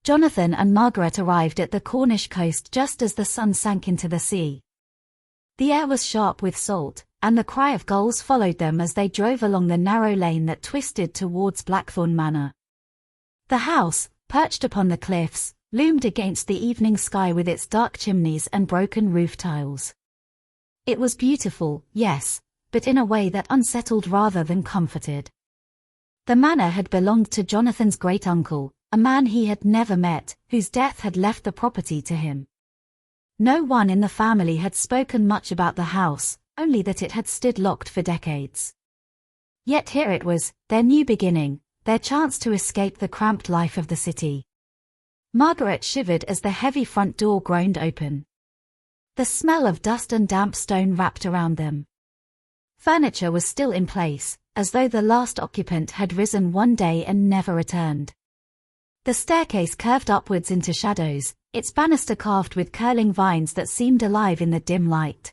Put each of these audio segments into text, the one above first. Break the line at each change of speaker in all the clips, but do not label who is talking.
Jonathan and Margaret arrived at the Cornish coast just as the sun sank into the sea. The air was sharp with salt, and the cry of gulls followed them as they drove along the narrow lane that twisted towards Blackthorn Manor. The house, perched upon the cliffs, loomed against the evening sky with its dark chimneys and broken roof tiles. It was beautiful, yes, but in a way that unsettled rather than comforted. The manor had belonged to Jonathan's great-uncle, a man he had never met, whose death had left the property to him. No one in the family had spoken much about the house, only that it had stood locked for decades. Yet here it was, their new beginning, their chance to escape the cramped life of the city. Margaret shivered as the heavy front door groaned open. The smell of dust and damp stone wrapped around them. Furniture was still in place, as though the last occupant had risen one day and never returned. The staircase curved upwards into shadows, its banister carved with curling vines that seemed alive in the dim light.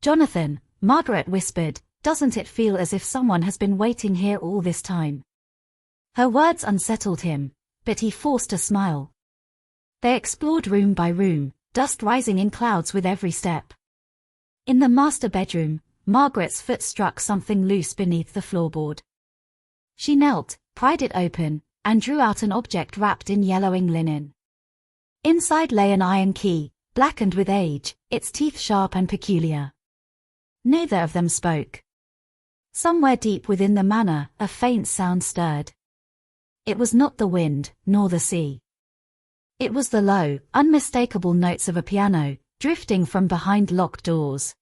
"Jonathan," Margaret whispered, "doesn't it feel as if someone has been waiting here all this time?" Her words unsettled him, but he forced a smile. They explored room by room, dust rising in clouds with every step. In the master bedroom, Margaret's foot struck something loose beneath the floorboard. She knelt, pried it open, and drew out an object wrapped in yellowing linen. Inside lay an iron key, blackened with age, its teeth sharp and peculiar. Neither of them spoke. Somewhere deep within the manor, a faint sound stirred. It was not the wind, nor the sea. It was the low, unmistakable notes of a piano, drifting from behind locked doors.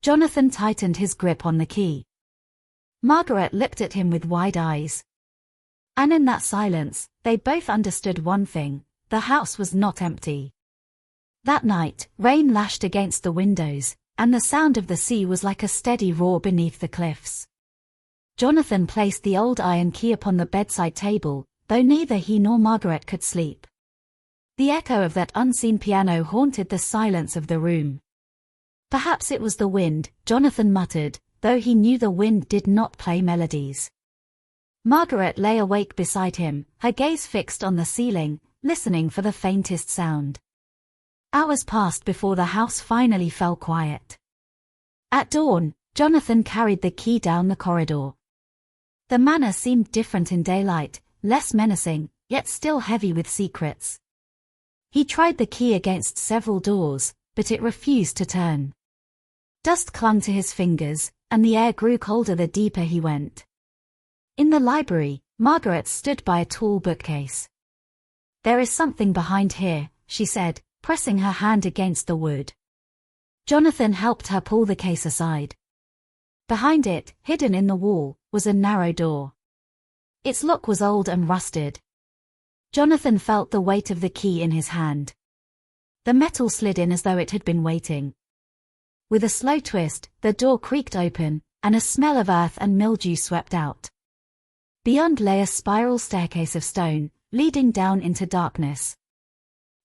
Jonathan tightened his grip on the key. Margaret looked at him with wide eyes. And in that silence, they both understood one thing: the house was not empty. That night, rain lashed against the windows, and the sound of the sea was like a steady roar beneath the cliffs. Jonathan placed the old iron key upon the bedside table, though neither he nor Margaret could sleep. The echo of that unseen piano haunted the silence of the room. Perhaps it was the wind, Jonathan muttered, though he knew the wind did not play melodies. Margaret lay awake beside him, her gaze fixed on the ceiling, listening for the faintest sound. Hours passed before the house finally fell quiet. At dawn, Jonathan carried the key down the corridor. The manor seemed different in daylight, less menacing, yet still heavy with secrets. He tried the key against several doors, but it refused to turn. Dust clung to his fingers, and the air grew colder the deeper he went. In the library, Margaret stood by a tall bookcase. "There is something behind here," she said, pressing her hand against the wood. Jonathan helped her pull the case aside. Behind it, hidden in the wall, was a narrow door. Its lock was old and rusted. Jonathan felt the weight of the key in his hand. The metal slid in as though it had been waiting. With a slow twist, the door creaked open, and a smell of earth and mildew swept out. Beyond lay a spiral staircase of stone, leading down into darkness.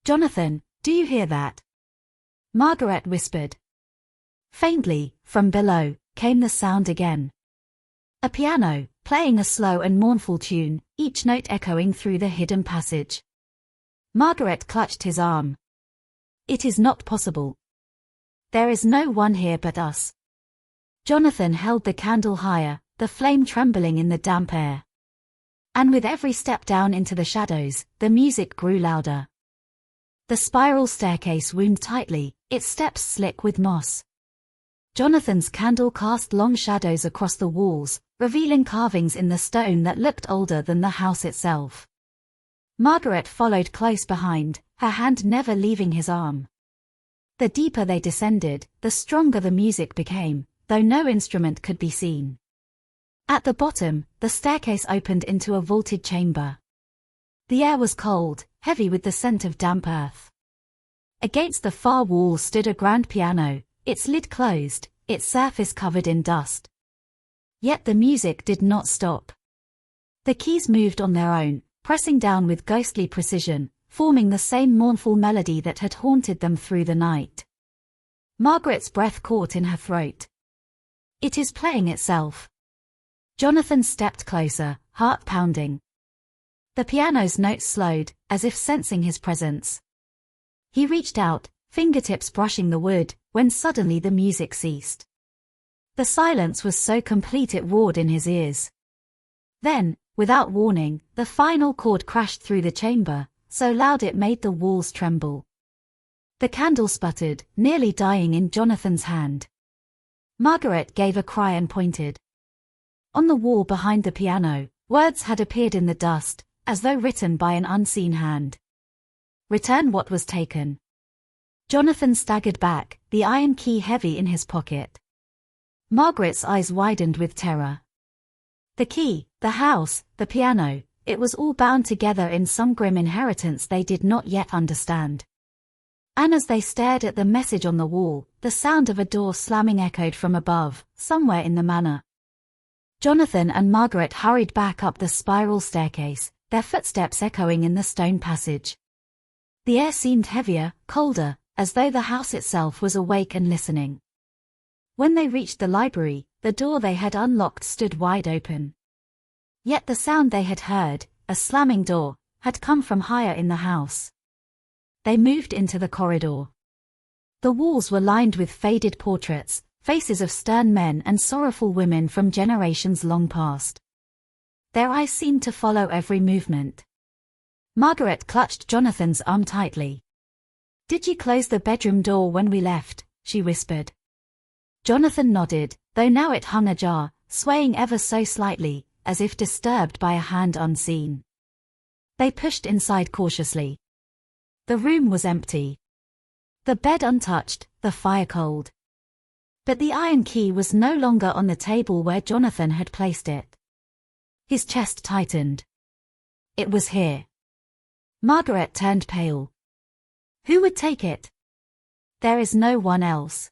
"Jonathan, do you hear that?" Margaret whispered. Faintly, from below, came the sound again. A piano, playing a slow and mournful tune, each note echoing through the hidden passage. Margaret clutched his arm. "It is not possible. There is no one here but us." Jonathan held the candle higher, the flame trembling in the damp air. And with every step down into the shadows, the music grew louder. The spiral staircase wound tightly, its steps slick with moss. Jonathan's candle cast long shadows across the walls, revealing carvings in the stone that looked older than the house itself. Margaret followed close behind, her hand never leaving his arm. The deeper they descended, the stronger the music became, though no instrument could be seen. At the bottom, the staircase opened into a vaulted chamber. The air was cold, heavy with the scent of damp earth. Against the far wall stood a grand piano, its lid closed, its surface covered in dust. Yet the music did not stop. The keys moved on their own, pressing down with ghostly precision, forming the same mournful melody that had haunted them through the night. Margaret's breath caught in her throat. "It is playing itself." Jonathan stepped closer, heart pounding. The piano's notes slowed, as if sensing his presence. He reached out, fingertips brushing the wood, when suddenly the music ceased. The silence was so complete it roared in his ears. Then, without warning, the final chord crashed through the chamber, so loud it made the walls tremble. The candle sputtered, nearly dying in Jonathan's hand. Margaret gave a cry and pointed. On the wall behind the piano, words had appeared in the dust, as though written by an unseen hand. Return what was taken. Jonathan staggered back, the iron key heavy in his pocket. Margaret's eyes widened with terror. The key, the house, the piano, it was all bound together in some grim inheritance they did not yet understand. And as they stared at the message on the wall, the sound of a door slamming echoed from above, somewhere in the manor. Jonathan and Margaret hurried back up the spiral staircase, their footsteps echoing in the stone passage. The air seemed heavier, colder, as though the house itself was awake and listening. When they reached the library, the door they had unlocked stood wide open. Yet the sound they had heard, a slamming door, had come from higher in the house. They moved into the corridor. The walls were lined with faded portraits, faces of stern men and sorrowful women from generations long past. Their eyes seemed to follow every movement. Margaret clutched Jonathan's arm tightly. "Did you close the bedroom door when we left?" she whispered. Jonathan nodded, though now it hung ajar, swaying ever so slightly, as if disturbed by a hand unseen. They pushed inside cautiously. The room was empty. The bed untouched, the fire cold. But the iron key was no longer on the table where Jonathan had placed it. His chest tightened. It was here. Margaret turned pale. "Who would take it?" "There is no one else."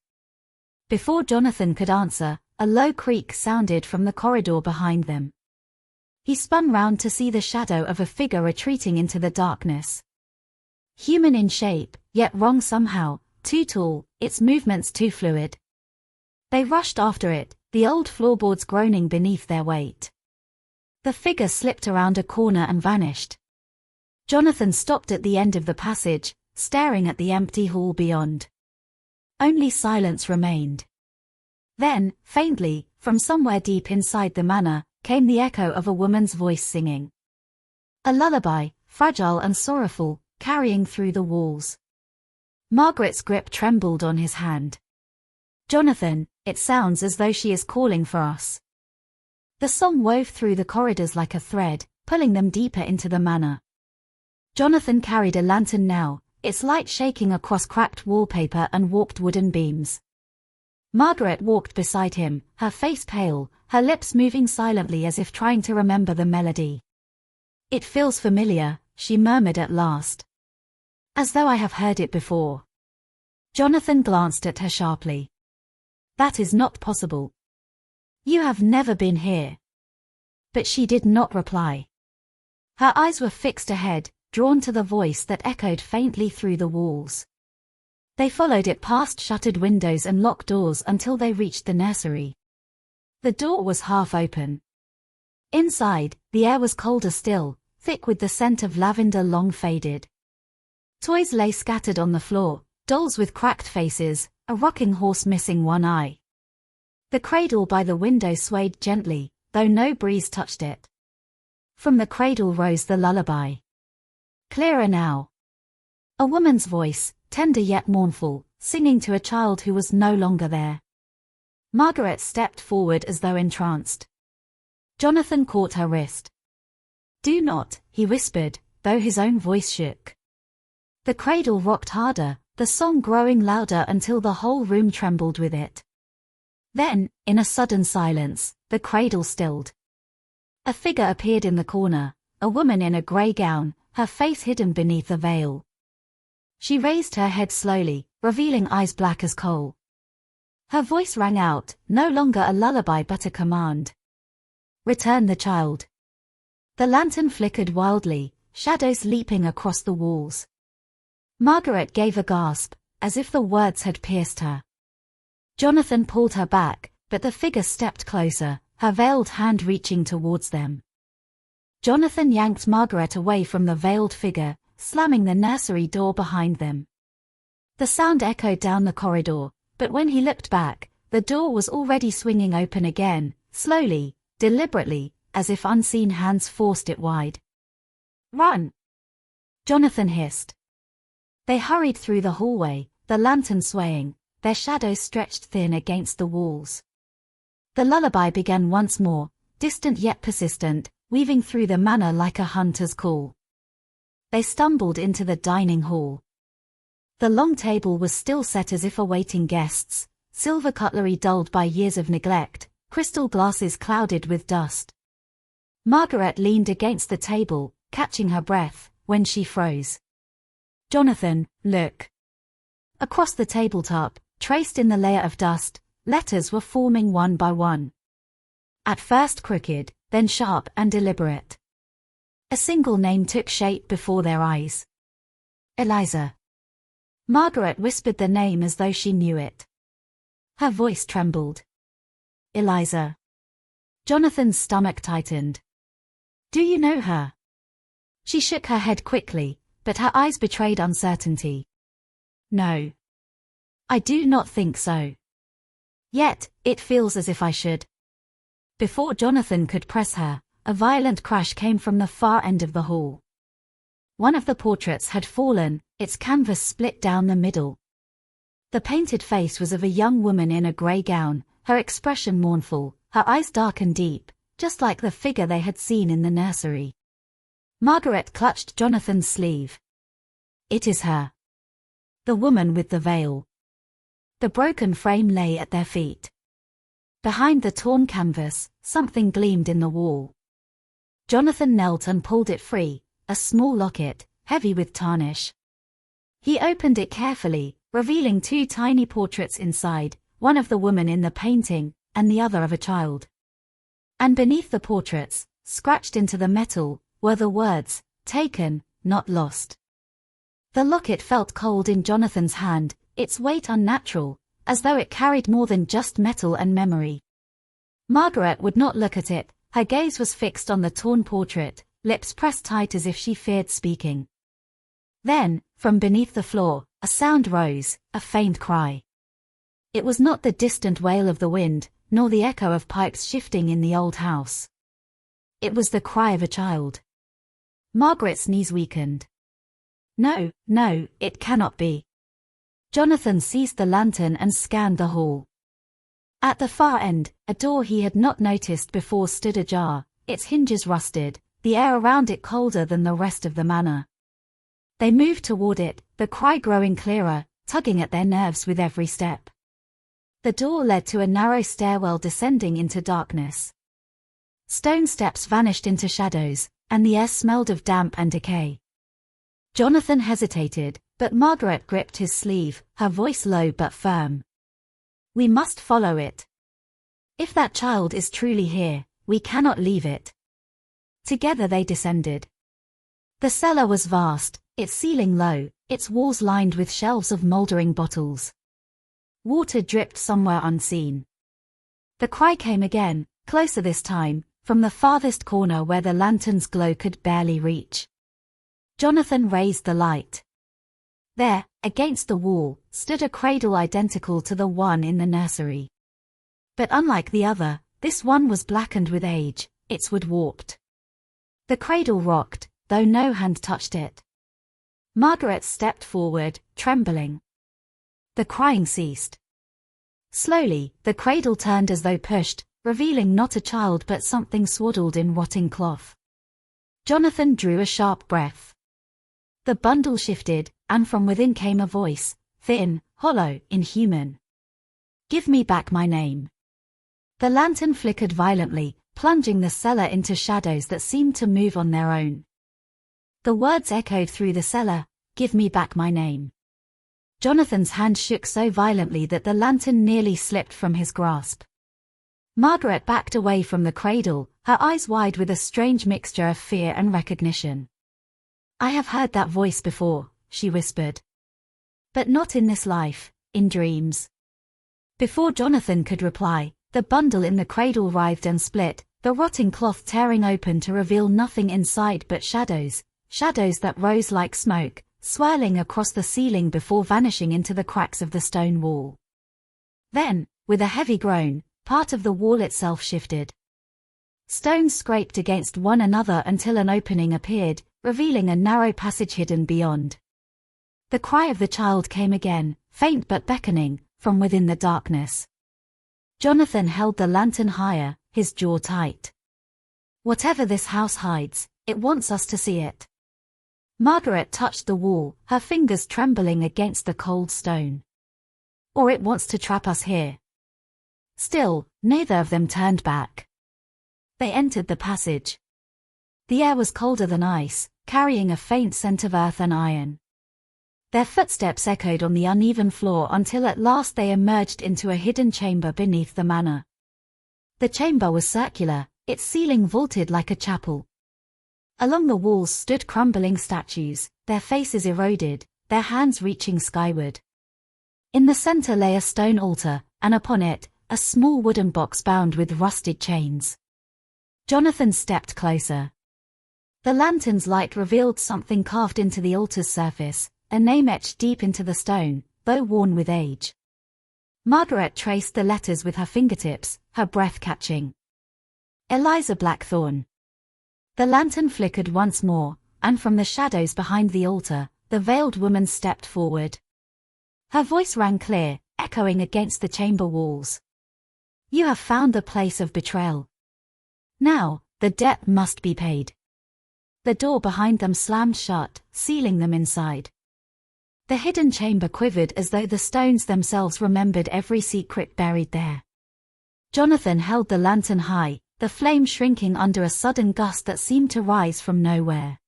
Before Jonathan could answer, a low creak sounded from the corridor behind them. He spun round to see the shadow of a figure retreating into the darkness. Human in shape, yet wrong somehow, too tall, its movements too fluid. They rushed after it, the old floorboards groaning beneath their weight. The figure slipped around a corner and vanished. Jonathan stopped at the end of the passage, staring at the empty hall beyond. Only silence remained. Then, faintly, from somewhere deep inside the manor, came the echo of a woman's voice singing. A lullaby, fragile and sorrowful, carrying through the walls. Margaret's grip trembled on his hand. "Jonathan, it sounds as though she is calling for us." The song wove through the corridors like a thread, pulling them deeper into the manor. Jonathan carried a lantern now, its light shaking across cracked wallpaper and warped wooden beams. Margaret walked beside him, her face pale, her lips moving silently as if trying to remember the melody. "It feels familiar," she murmured at last. "As though I have heard it before." Jonathan glanced at her sharply. "That is not possible. You have never been here." But she did not reply. Her eyes were fixed ahead, drawn to the voice that echoed faintly through the walls. They followed it past shuttered windows and locked doors until they reached the nursery. The door was half open. Inside, the air was colder still, thick with the scent of lavender long faded. Toys lay scattered on the floor, dolls with cracked faces, a rocking horse missing one eye. The cradle by the window swayed gently, though no breeze touched it. From the cradle rose the lullaby. Clearer now. A woman's voice, tender yet mournful, singing to a child who was no longer there. Margaret stepped forward as though entranced. Jonathan caught her wrist. "Do not," he whispered, though his own voice shook. The cradle rocked harder, the song growing louder until the whole room trembled with it. Then, in a sudden silence, the cradle stilled. A figure appeared in the corner, a woman in a grey gown, her face hidden beneath a veil. She raised her head slowly, revealing eyes black as coal. Her voice rang out, no longer a lullaby but a command. "Return the child." The lantern flickered wildly, shadows leaping across the walls. Margaret gave a gasp, as if the words had pierced her. Jonathan pulled her back, but the figure stepped closer, her veiled hand reaching towards them. Jonathan yanked Margaret away from the veiled figure, slamming the nursery door behind them. The sound echoed down the corridor, but when he looked back, the door was already swinging open again, slowly, deliberately, as if unseen hands forced it wide. "Run!" Jonathan hissed. They hurried through the hallway, the lantern swaying, their shadows stretched thin against the walls. The lullaby began once more, distant yet persistent, weaving through the manor like a hunter's call. They stumbled into the dining hall. The long table was still set as if awaiting guests, silver cutlery dulled by years of neglect, crystal glasses clouded with dust. Margaret leaned against the table, catching her breath, when she froze. "Jonathan, look." Across the tabletop, traced in the layer of dust, letters were forming one by one. At first crooked, then sharp and deliberate. A single name took shape before their eyes. Eliza. Margaret whispered the name as though she knew it. Her voice trembled. Eliza. Jonathan's stomach tightened. "Do you know her?" She shook her head quickly, but her eyes betrayed uncertainty. "No. I do not think so. Yet, it feels as if I should." Before Jonathan could press her, a violent crash came from the far end of the hall. One of the portraits had fallen, its canvas split down the middle. The painted face was of a young woman in a grey gown, her expression mournful, her eyes dark and deep, just like the figure they had seen in the nursery. Margaret clutched Jonathan's sleeve. "It is her. The woman with the veil." The broken frame lay at their feet. Behind the torn canvas, something gleamed in the wall. Jonathan knelt and pulled it free, a small locket, heavy with tarnish. He opened it carefully, revealing two tiny portraits inside, one of the woman in the painting, and the other of a child. And beneath the portraits, scratched into the metal, were the words, "Taken, not lost." The locket felt cold in Jonathan's hand, its weight unnatural, as though it carried more than just metal and memory. Margaret would not look at it, her gaze was fixed on the torn portrait, lips pressed tight as if she feared speaking. Then, from beneath the floor, a sound rose, a faint cry. It was not the distant wail of the wind, nor the echo of pipes shifting in the old house. It was the cry of a child. Margaret's knees weakened. No, no, it cannot be. Jonathan seized the lantern and scanned the hall. At the far end, a door he had not noticed before stood ajar, its hinges rusted, the air around it colder than the rest of the manor. They moved toward it, the cry growing clearer, tugging at their nerves with every step. The door led to a narrow stairwell descending into darkness. Stone steps vanished into shadows, and the air smelled of damp and decay. Jonathan hesitated, but Margaret gripped his sleeve, her voice low but firm. "We must follow it. If that child is truly here, we cannot leave it." Together they descended. The cellar was vast, its ceiling low, its walls lined with shelves of moldering bottles. Water dripped somewhere unseen. The cry came again, closer this time, from the farthest corner where the lantern's glow could barely reach. Jonathan raised the light. There, against the wall, stood a cradle identical to the one in the nursery. But unlike the other, this one was blackened with age, its wood warped. The cradle rocked, though no hand touched it. Margaret stepped forward, trembling. The crying ceased. Slowly, the cradle turned as though pushed, revealing not a child but something swaddled in rotting cloth. Jonathan drew a sharp breath. The bundle shifted, and from within came a voice, thin, hollow, inhuman. "Give me back my name." The lantern flickered violently, plunging the cellar into shadows that seemed to move on their own. The words echoed through the cellar, "Give me back my name." Jonathan's hand shook so violently that the lantern nearly slipped from his grasp. Margaret backed away from the cradle, her eyes wide with a strange mixture of fear and recognition. "I have heard that voice before," she whispered. "But not in this life, in dreams." Before Jonathan could reply, the bundle in the cradle writhed and split, the rotting cloth tearing open to reveal nothing inside but shadows, shadows that rose like smoke, swirling across the ceiling before vanishing into the cracks of the stone wall. Then, with a heavy groan, part of the wall itself shifted. Stones scraped against one another until an opening appeared, revealing a narrow passage hidden beyond. The cry of the child came again, faint but beckoning, from within the darkness. Jonathan held the lantern higher, his jaw tight. Whatever this house hides, it wants us to see it. Margaret touched the wall, her fingers trembling against the cold stone. Or it wants to trap us here. Still, neither of them turned back. They entered the passage. The air was colder than ice, carrying a faint scent of earth and iron. Their footsteps echoed on the uneven floor until at last they emerged into a hidden chamber beneath the manor. The chamber was circular, its ceiling vaulted like a chapel. Along the walls stood crumbling statues, their faces eroded, their hands reaching skyward. In the center lay a stone altar, and upon it, a small wooden box bound with rusted chains. Jonathan stepped closer. The lantern's light revealed something carved into the altar's surface, a name etched deep into the stone, though worn with age. Margaret traced the letters with her fingertips, her breath catching. Eliza Blackthorn. The lantern flickered once more, and from the shadows behind the altar, the veiled woman stepped forward. Her voice rang clear, echoing against the chamber walls. You have found the place of betrayal. Now, the debt must be paid. The door behind them slammed shut, sealing them inside. The hidden chamber quivered as though the stones themselves remembered every secret buried there. Jonathan held the lantern high, the flame shrinking under a sudden gust that seemed to rise from nowhere.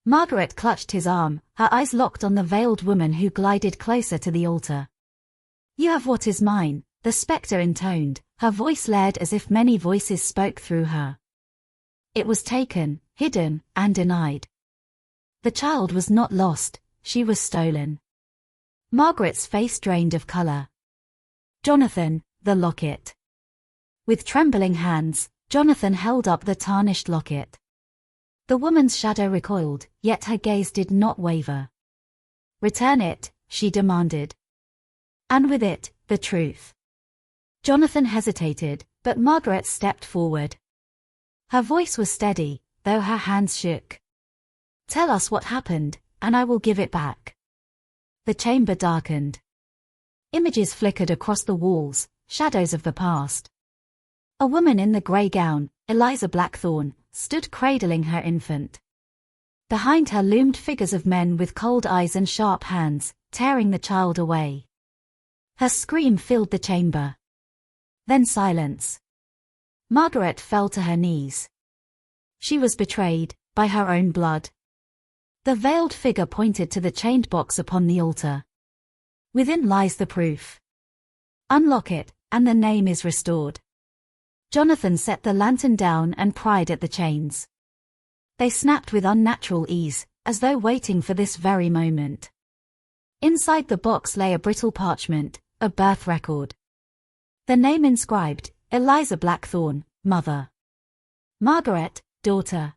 Margaret clutched his arm, her eyes locked on the veiled woman who glided closer to the altar. You have what is mine, the spectre intoned, her voice layered as if many voices spoke through her. It was taken, hidden, and denied. The child was not lost, she was stolen. Margaret's face drained of color. Jonathan, the locket. With trembling hands, Jonathan held up the tarnished locket. The woman's shadow recoiled, yet her gaze did not waver. Return it, she demanded. And with it, the truth. Jonathan hesitated, but Margaret stepped forward. Her voice was steady, though her hands shook. Tell us what happened, and I will give it back. The chamber darkened. Images flickered across the walls, shadows of the past. A woman in the grey gown, Eliza Blackthorn, stood cradling her infant. Behind her loomed figures of men with cold eyes and sharp hands, tearing the child away. Her scream filled the chamber. Then silence. Margaret fell to her knees. She was betrayed, by her own blood. The veiled figure pointed to the chained box upon the altar. Within lies the proof. Unlock it, and the name is restored. Jonathan set the lantern down and pried at the chains. They snapped with unnatural ease, as though waiting for this very moment. Inside the box lay a brittle parchment, a birth record. The name inscribed, Eliza Blackthorn, mother. Margaret, daughter.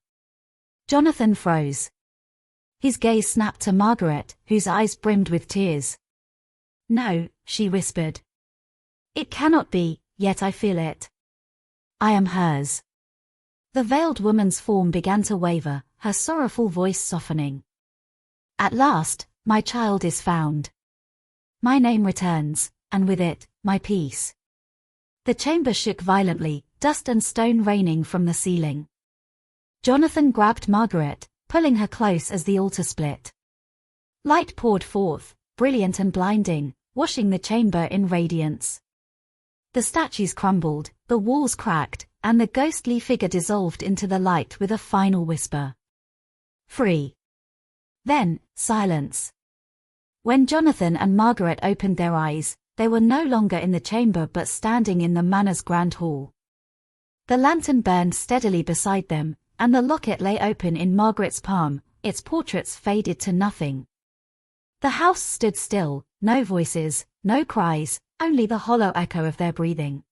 Jonathan froze. His gaze snapped to Margaret, whose eyes brimmed with tears. No, she whispered. It cannot be, yet I feel it. I am hers. The veiled woman's form began to waver, her sorrowful voice softening. At last, my child is found. My name returns, and with it, my peace. The chamber shook violently, dust and stone raining from the ceiling. Jonathan grabbed Margaret, pulling her close as the altar split. Light poured forth, brilliant and blinding, washing the chamber in radiance. The statues crumbled, the walls cracked, and the ghostly figure dissolved into the light with a final whisper. Free. Then, silence. When Jonathan and Margaret opened their eyes, they were no longer in the chamber but standing in the manor's grand hall. The lantern burned steadily beside them, and the locket lay open in Margaret's palm, its portraits faded to nothing. The house stood still, no voices, no cries, only the hollow echo of their breathing.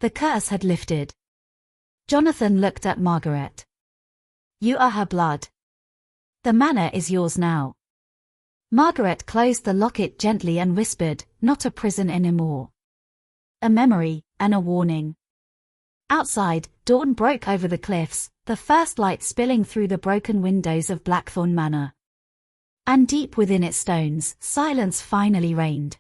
The curse had lifted. Jonathan looked at Margaret. You are her blood. The manor is yours now. Margaret closed the locket gently and whispered, not a prison anymore. A memory, and a warning. Outside, dawn broke over the cliffs, the first light spilling through the broken windows of Blackthorn Manor. And deep within its stones, silence finally reigned.